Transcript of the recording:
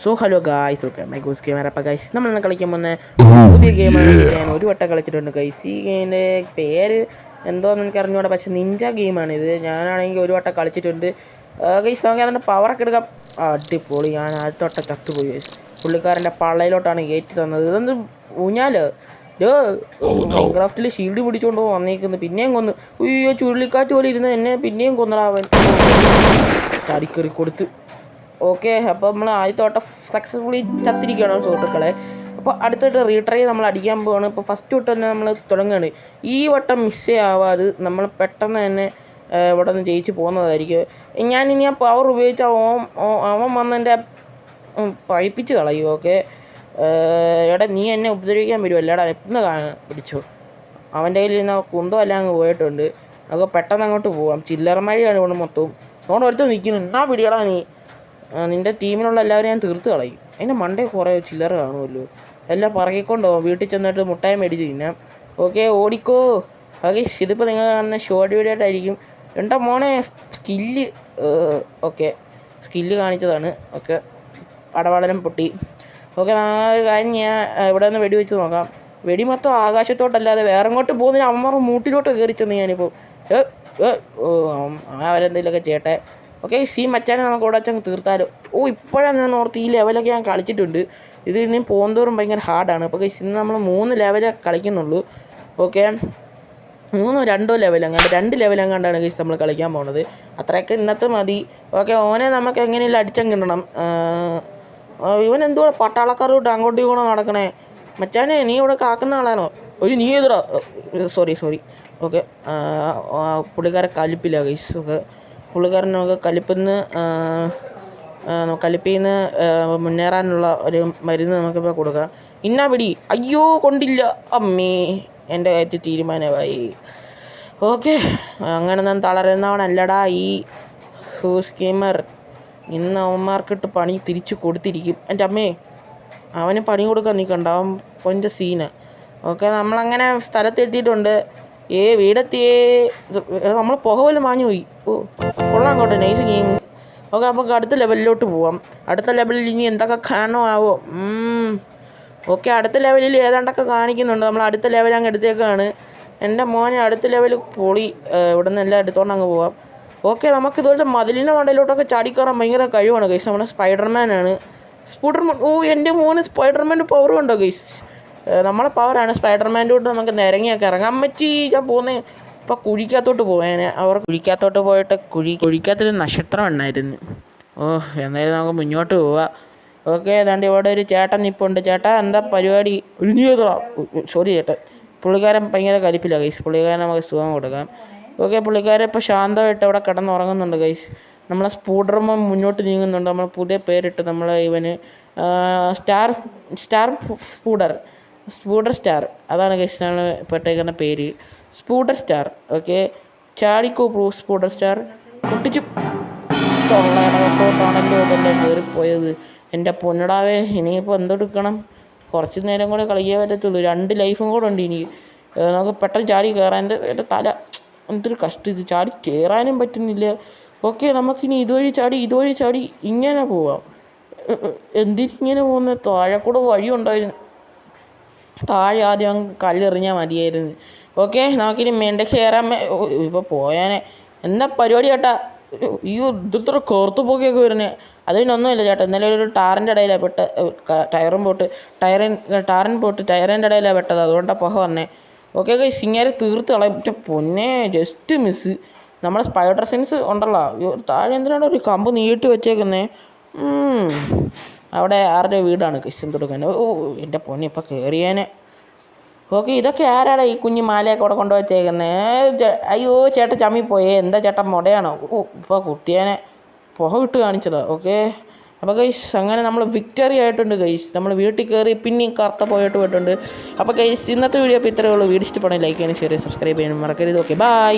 So hello guys, okay my goose gamer. അപ്പോൾ guys നമ്മളിന്ന് കളിക്കാൻ പോകുന്ന പുതിയ ഗെയിമാണ്. ഞാൻ ഒരു വട്ടം കളിച്ചിട്ടുണ്ട് ഗൈസ്. ഈ ഗെയിമിൻ്റെ പേര് എന്തോന്ന് എനിക്ക് അറിഞ്ഞൂടാ, പക്ഷേ നിഞ്ച ഗെയിമാണിത്. ഞാനാണെങ്കിൽ ഒരു വട്ടം കളിച്ചിട്ടുണ്ട് ഗൈസ്. നമുക്ക് അതിൻ്റെ പവറൊക്കെ എടുക്കാം. അടിപൊളി. ഞാൻ ആദ്യത്തെ വട്ടം ചത്തുപോയി ഗൈസ്. പുള്ളിക്കാരൻ്റെ പള്ളയിലോട്ടാണ് കയറ്റി തന്നത്. ഇതൊന്ന് ഊഞ്ഞാലോ മൈൻക്രാഫ്റ്റിൽ ഷീൽഡ് പിടിച്ചുകൊണ്ട് വന്നേക്കുന്നു. പിന്നെയും കൊന്ന്. അയ്യോ, ചുഴലിക്കാറ്റ് പോലെ ഇരുന്ന് എന്നെ പിന്നെയും കൊന്നടാവൻ. ചാടിക്കറി കൊടുത്ത്. ഓക്കെ, അപ്പോൾ നമ്മൾ ആദ്യത്തെ വട്ടം സക്സസ്ഫുള്ളി ചത്തിരിക്കുകയാണ് സുഹൃത്തുക്കളെ. അപ്പോൾ അടുത്തിട്ട് റീട്രൈ നമ്മൾ അടിക്കാൻ പോവുകയാണ്. ഇപ്പോൾ ഫസ്റ്റ് വട്ടം തന്നെ നമ്മൾ തുടങ്ങുകയാണ്. ഈ വട്ടം മിസ്സേ ആവാതെ നമ്മൾ പെട്ടെന്ന് തന്നെ ഇവിടെ നിന്ന് ജയിച്ച് പോകുന്നതായിരിക്കും. ഞാനിനി ആ പവർ ഉപയോഗിച്ച അവൻ വന്നെൻ്റെ പഴിപ്പിച്ച് കളയും. ഓക്കെ, എടാ നീ എന്നെ ഉപദ്രവിക്കാൻ വരുമല്ലേടാ, എപ്പോഴും പിടിച്ചു. അവൻ്റെ കയ്യിൽ നിന്ന് കുന്തം എല്ലാം അങ്ങ് പോയിട്ടുണ്ട്. അപ്പോൾ പെട്ടെന്ന് അങ്ങോട്ട് പോവാം. ചില്ലറ മഴയാണ് ഇവിടെ മൊത്തവും. അതുകൊണ്ട് ഒരുത്ത് നിൽക്കുന്നു. എന്നാ പിടിയടാ നീ. നിൻ്റെ ടീമിലുള്ള എല്ലാവരും ഞാൻ തീർത്ത് കളയും. അതിൻ്റെ മണ്ടേ കുറേ ചില്ലറ കാണുമല്ലോ. എല്ലാം പറകിക്കൊണ്ട് പോകാം. വീട്ടിൽ ചെന്നിട്ട് മുട്ടായി മേടിച്ച് തിന്നാം. ഓക്കെ, ഓടിക്കോ. ഓക്കെ, ഇതിപ്പോൾ നിങ്ങൾ കാണുന്ന ഷോർട്ട് വീഡിയോ ആയിട്ടായിരിക്കും. എൻ്റെ മോനെ സ്കില്ല്. ഓക്കെ, സ്കില്ല് കാണിച്ചതാണ്. ഓക്കെ, പടവളനം പൊട്ടി. ഓക്കെ, ആ ഒരു കാര്യം ഞാൻ ഇവിടെ നിന്ന് വെടി വെച്ച് നോക്കാം. വെടി മൊത്തം ആകാശത്തോട്ടല്ലാതെ വേറെ അങ്ങോട്ട് പോകുന്നതിന് അമ്മമാർ മൂട്ടിലോട്ട് കയറി ചെന്ന് ഞാനിപ്പോൾ അവരെന്തെങ്കിലുമൊക്കെ ചെയ്യട്ടെ. ഓക്കെ, മച്ചാനെ നമുക്ക് ഇവിടെ വെച്ചങ്ങ് തീർത്താലോ. ഇപ്പോഴാണ് ഞാൻ ഓർത്ത് ഈ ലെവലൊക്കെ ഞാൻ കളിച്ചിട്ടുണ്ട്. ഇത് ഇനി പോകുന്നതോറും ഭയങ്കര ഹാർഡാണ്. അപ്പോൾ ഇന്ന് നമ്മൾ 3 ലെവലേ കളിക്കുന്നുള്ളൂ. ഓക്കെ, 2 ലെവലെങ്ങാണ്ട് 2 ലെവലെങ്ങാണ്ടാണ് ഗൈസ് നമ്മൾ കളിക്കാൻ പോകുന്നത്. അത്രയൊക്കെ ഇന്നത്തെ മതി. ഓക്കെ, ഓനെ നമുക്ക് എങ്ങനെയെങ്കിലും അടിച്ചങ്ങ് കിട്ടണം. ഇവനെന്തുവാ പട്ടാളക്കാരോട്ട് അങ്ങോട്ടും ഇങ്ങോട്ടും നടക്കണേ. മച്ചാനെ നീ ഇവിടെ കാക്കുന്ന ആളാണോ? ഒരു നീ എതിരാ. സോറി. ഓക്കെ, പുള്ളിക്കാരെ കലിപ്പില്ല ഗൈസ്. ഓക്കെ, പുള്ളിക്കാരൻ നമുക്ക് കലിപ്പിൽ നിന്ന് മുന്നേറാനുള്ള ഒരു മരുന്ന് നമുക്കിപ്പോൾ കൊടുക്കാം. ഇന്നാ പിടി. അയ്യോ, കൊണ്ടില്ല. അമ്മേ, എൻ്റെ കാര്യത്തിൽ തീരുമാനമായി. ഓക്കെ, അങ്ങനെ ഞാൻ തളരുന്നവനല്ലടാ ഈ ഹൂസ് ഗെയിമർ. ഇന്ന് അവന്മാർക്കിട്ട് പണി തിരിച്ചു കൊടുത്തിരിക്കും. എൻ്റെ അമ്മേ, അവന് പണി കൊടുക്കാൻ നിൽക്കണ്ട. അവൻ കൊഞ്ച സീന. ഓക്കെ, നമ്മളങ്ങനെ സ്ഥലത്തെത്തിയിട്ടുണ്ട്. വീടെത്തിയേ. നമ്മൾ പുക പോലും മാഞ്ഞു പോയി. കൊള്ളാം കേട്ടോ, നൈസ് ഗെയിം. ഓക്കെ, നമുക്ക് അടുത്ത ലെവലിലോട്ട് പോവാം. അടുത്ത ലെവലിൽ ഇനി എന്തൊക്കെ കാണുമാവോ. ഓക്കെ, അടുത്ത ലെവലിൽ ഏതാണ്ടൊക്കെ കാണിക്കുന്നുണ്ട്. നമ്മൾ അടുത്ത ലെവൽ അങ്ങ് എടുത്തേക്കാണ്. എൻ്റെ മോനെ അടുത്ത ലെവൽ പൊളി. ഇവിടെ നിന്ന് എല്ലാം എടുത്തോണ്ട് അങ്ങ് പോവാം. ഓക്കെ, നമുക്ക് ഇതുപോലത്തെ മതിലിൻ്റെ മണ്ടയിലോട്ടൊക്കെ ചാടിക്കയറാൻ ഭയങ്കര കഴിവാണ് ഗൈസ്. നമ്മുടെ സ്പൈഡർമാനാണ്. എൻ്റെ മോന് സ്പൈഡർമാൻ്റെ പവർ കണ്ടോ ഗൈസ്. നമ്മളെ പവറാണ്. സ്പൈഡർമാൻ്റെ തൊട്ട് നമുക്ക് നിരങ്ങിയൊക്കെ ഇറങ്ങാൻ പറ്റി. ഞാൻ പോകുന്നത് ഇപ്പോൾ കുഴിക്കകത്തോട്ട് പോകാൻ. അവർ കുഴിക്കകത്തോട്ട് പോയിട്ട് കുഴിക്കകത്തൊരു നക്ഷത്രം ഉണ്ടായിരുന്നു. എന്തായാലും നമുക്ക് മുന്നോട്ട് പോവാം. ഓക്കെ, ഏതാണ്ട് ഇവിടെ ഒരു ചേട്ടൻ നിൽപ്പുണ്ട്. ചേട്ടാ, എന്താ പരിപാടി? ഒരു നീതളാ. സോറി ചേട്ടൻ. പുള്ളിക്കാരൻ ഭയങ്കര കലിപ്പില്ല ഗൈസ്. പുള്ളിക്കാരൻ നമുക്ക് സുഖം കൊടുക്കാം. ഓക്കെ, പുള്ളിക്കാരൻ ഇപ്പോൾ ശാന്തമായിട്ട് അവിടെ കിടന്നുറങ്ങുന്നുണ്ട് ഗൈസ്. നമ്മളെ സ്പൂഡർമൻ മുന്നോട്ട് നീങ്ങുന്നുണ്ട്. നമ്മൾ പുതിയ പേരിട്ട് നമ്മൾ ഇവന് സ്പൂഡർ സ്റ്റാർ അതാണ് ഗൈസ് നമ്മൾ പെട്ടേക്കുന്ന പേര്. Spooder star. ഓക്കെ, ചാടിക്കോ സ്പൂഡർ സ്റ്റാർ. പൊട്ടിച്ചു തൊള്ളയിടത്തോട്ടാണല്ലോ ഇതല്ലേ കയറിപ്പോയത്. എൻ്റെ പൊന്നടാവേ, ഇനിയിപ്പോൾ എന്തെടുക്കണം? കുറച്ച് നേരം കൂടെ കളിക്കാൻ പറ്റത്തുള്ളൂ. 2 ലൈഫും കൂടെ ഉണ്ട് ഇനി. നമുക്ക് പെട്ടെന്ന് ചാടി കയറാൻ. എൻ്റെ തല എന്തൊരു കഷ്ടം. ഇത് ചാടി കയറാനും പറ്റുന്നില്ല. ഓക്കെ, നമുക്കിനി ഇതുവഴി ചാടി ഇങ്ങനെ പോവാം. എന്തിനിങ്ങനെ പോകുന്നത്? താഴെ കൂടെ വഴി ഉണ്ടായിരുന്നു. താഴെ ആദ്യം കല്ലെറിഞ്ഞാൽ മതിയായിരുന്നു. ഓക്കെ, നമുക്കിനി മേണ്ട കയറാൻ. ഇപ്പോൾ പോയാനെ എന്താ പരിപാടി ചേട്ടാ? ഇത്ര കറുത്ത് പോക്കിയൊക്കെ വരുന്നത്. അതിനൊന്നുമില്ല ചേട്ടാ. ഇന്നലെ ഒരു ടാറിൻ്റെ ഇടയിലാണ് ടയറിൻ്റെ ഇടയിലാണ് പെട്ടത്. അതുകൊണ്ടാണ് പുക വന്നേ. ഓക്കെ ഗൈസ്, ഇങ്ങനെ തീർത്ത് കളയും. പൊന്നെ, ജസ്റ്റ് മിസ്. നമ്മളെ സ്പൈഡർ സെൻസ് ഉണ്ടല്ലോ. താഴെ എന്തിനാണ് ഒരു കമ്പ് നീട്ടി വെച്ചേക്കുന്നേ? അവിടെ ആരുടെ വീടാണ് ക്രിസ്ത്യൻ കൊടുക്കാൻ? എൻ്റെ പൊന്നെ, ഇപ്പോൾ കയറിയേനെ. ഓക്കെ, ഇതൊക്കെ ആരാടാ ഈ കുഞ്ഞ് മാലയൊക്കെ അവിടെ കൊണ്ടുവച്ചേക്കുന്നത്? അയ്യോ, ചേട്ടൻ ചമ്മിപ്പോയേ. എന്താ ചേട്ടൻ മുടയാണോ? ഇപ്പോൾ കുത്തിയേനെ പുക ഇട്ട് കാണിച്ചതാ. ഓക്കെ, അപ്പോൾ ഗൈസ് അങ്ങനെ നമ്മൾ വിക്ടറി ആയിട്ടുണ്ട് ഗൈസ്. നമ്മൾ വീട്ടിൽ കയറി പിന്നെയും കറുത്ത പോയിട്ടുണ്ട്. അപ്പോൾ ഗൈസ് ഇന്നത്തെ വീഡിയോ അപ്പോൾ ഇത്രയേ ഉള്ളൂ. വീഡിയോ ഇഷ്ടപ്പെടുന്ന ലൈക്ക് ചെയ്യാനും ഷെയർ ചെയ്യാനും സബ്സ്ക്രൈബ് ചെയ്യാനും മറക്കരുത്. Okay, by.